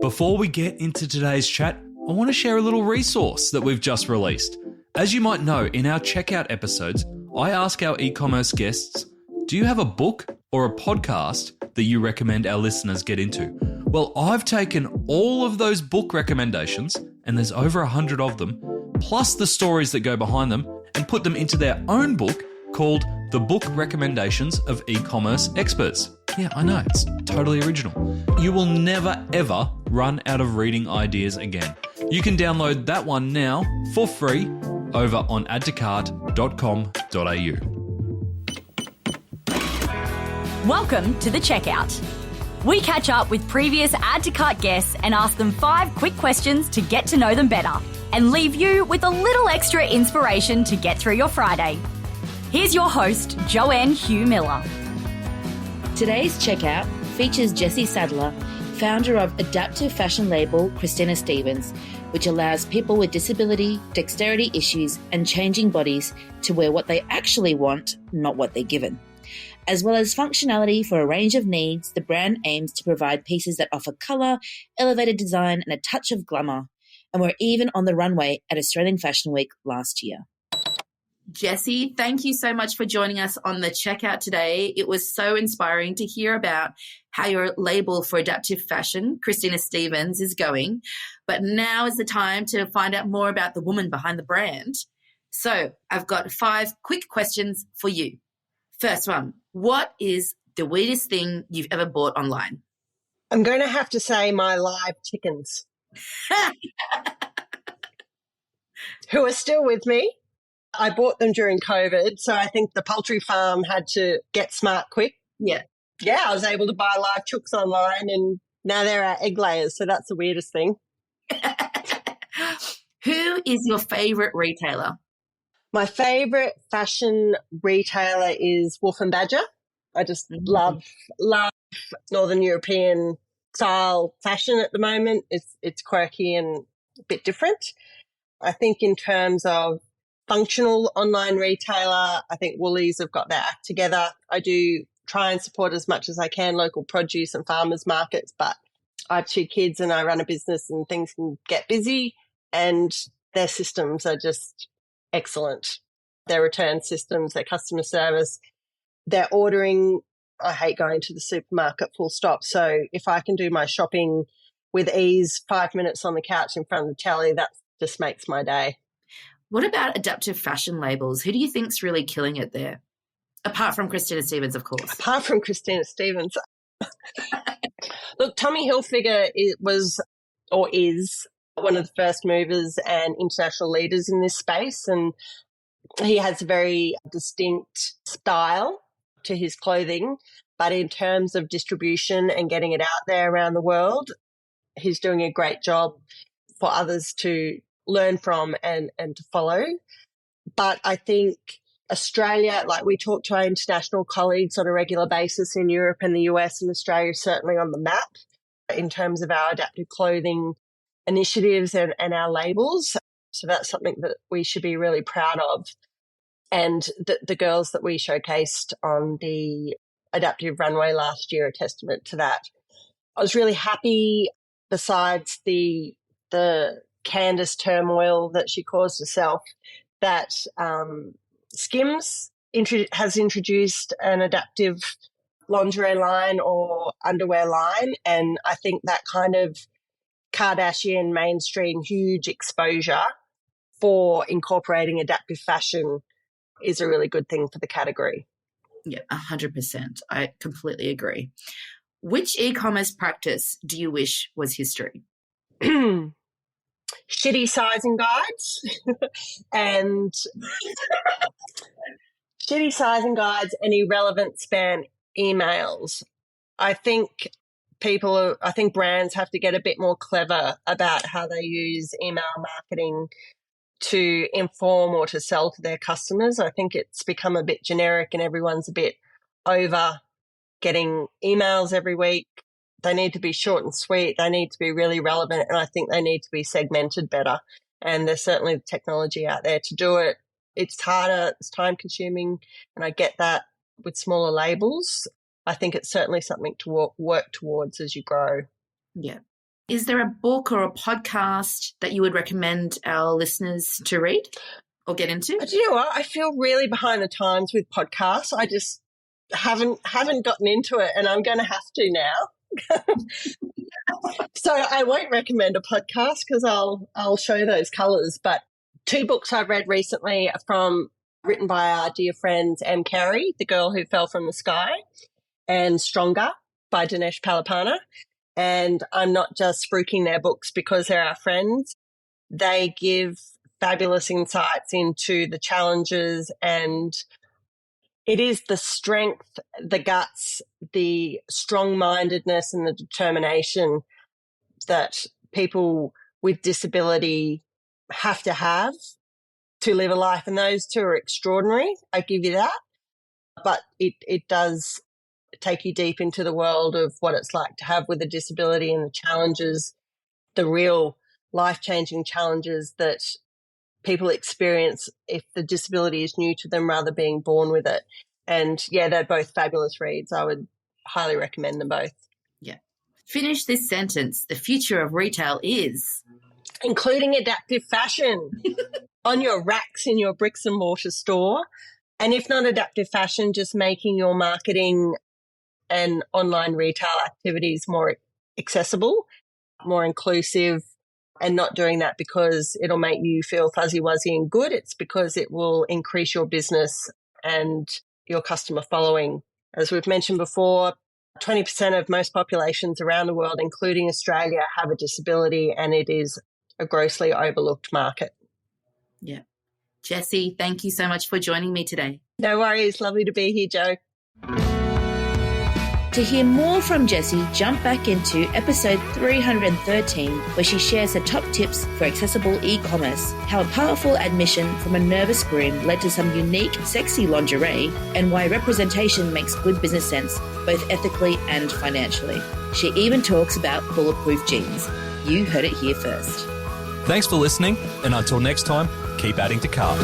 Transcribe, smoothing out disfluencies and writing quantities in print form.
Before we get into today's chat, I want to share a little resource that we've just released. As you might know, in our checkout episodes, I ask our e-commerce guests, do you have a book or a podcast that you recommend our listeners get into? Well, I've taken all of those book recommendations, and there's over 100 of them, plus the stories that go behind them, and put them into their own book called The Book Recommendations of E-Commerce Experts. Yeah, I know, it's totally original. You will never, ever run out of reading ideas again. You can download that one now for free over on add-to-cart.com.au. Welcome to The Checkout. We catch up with previous Add to Cart guests and ask them 5 quick questions to get to know them better and leave you with a little extra inspiration to get through your Friday. Here's your host, Joanne Hugh Miller. Today's checkout features Jessie Sadler, founder of adaptive fashion label Christina Stephens, which allows people with disability, dexterity issues, and changing bodies to wear what they actually want, not what they're given. As well as functionality for a range of needs, the brand aims to provide pieces that offer colour, elevated design, and a touch of glamour, and were even on the runway at Australian Fashion Week last year. Jessie, thank you so much for joining us on the checkout today. It was so inspiring to hear about how your label for adaptive fashion, Christina Stephens, is going. But now is the time to find out more about the woman behind the brand. So I've got 5 quick questions for you. First one, what is the weirdest thing you've ever bought online? I'm going to have to say my live chickens, who are still with me. I bought them during COVID, so I think the poultry farm had to get smart quick. Yeah. Yeah, I was able to buy live chooks online, and now they're our egg layers, so that's the weirdest thing. Who is your favourite retailer? My favourite fashion retailer is Wolf & Badger. I just love Northern European style fashion at the moment. It's quirky and a bit different. I think in terms of functional online retailer, I think Woolies have got their act together. I do try and support as much as I can local produce and farmers markets, but I have 2 kids and I run a business and things can get busy, and their systems are just excellent. Their return systems, their customer service, their ordering. I hate going to the supermarket full stop. So if I can do my shopping with ease, 5 minutes on the couch in front of the telly, that just makes my day. What about adaptive fashion labels? Who do you think's really killing it there? Apart from Christina Stephens, of course. Apart from Christina Stephens. Look, Tommy Hilfiger is one of the first movers and international leaders in this space, and he has a very distinct style to his clothing, but in terms of distribution and getting it out there around the world, he's doing a great job for others to learn from and to follow. But I think Australia, like we talk to our international colleagues on a regular basis in Europe and the US, and Australia is certainly on the map in terms of our adaptive clothing initiatives and our labels. So that's something that we should be really proud of. And the girls that we showcased on the adaptive runway last year are a testament to that. I was really happy, besides the Candace turmoil that she caused herself, that Skims has introduced an adaptive lingerie line or underwear line, and I think that kind of Kardashian mainstream huge exposure for incorporating adaptive fashion is a really good thing for the category. Yeah, 100%. I completely agree. Which e-commerce practice do you wish was history? Shitty sizing guides and irrelevant spam emails. I think brands have to get a bit more clever about how they use email marketing to inform or to sell to their customers. I think it's become a bit generic and everyone's a bit over getting emails every week. They need to be short and sweet. They need to be really relevant, and I think they need to be segmented better. And there's certainly the technology out there to do it. It's harder, it's time consuming, and I get that with smaller labels. I think it's certainly something to work towards as you grow. Yeah. Is there a book or a podcast that you would recommend our listeners to read or get into? Do you know what? I feel really behind the times with podcasts. I just haven't gotten into it, and I'm going to have to now. So I won't recommend a podcast because I'll show those colours. But 2 books I've read recently are written by our dear friends M. Carey, The Girl Who Fell from the Sky, and Stronger by Dinesh Palapana. And I'm not just spruiking their books because they're our friends. They give fabulous insights into the challenges, and it is the strength, the guts, the strong-mindedness and the determination that people with disability have to live a life. And those 2 are extraordinary. I give you that. But it does take you deep into the world of what it's like to have with a disability and the challenges, the real life-changing challenges that people experience if the disability is new to them rather being born with it. And, yeah, they're both fabulous reads. I would highly recommend them both. Yeah. Finish this sentence. The future of retail is... including adaptive fashion on your racks in your bricks and mortar store. And if not adaptive fashion, just making your marketing and online retail activities more accessible, more inclusive, and not doing that because it'll make you feel fuzzy-wuzzy and good. It's because it will increase your business and your customer following. As we've mentioned before, 20% of most populations around the world, including Australia, have a disability, and it is a grossly overlooked market. Yeah. Jessie, thank you so much for joining me today. No worries. Lovely to be here, Jo. To hear more from Jessie, jump back into episode 313, where she shares the top tips for accessible e-commerce, how a powerful admission from a nervous groom led to some unique, sexy lingerie, and why representation makes good business sense, both ethically and financially. She even talks about bulletproof jeans. You heard it here first. Thanks for listening, and until next time, keep adding to cart.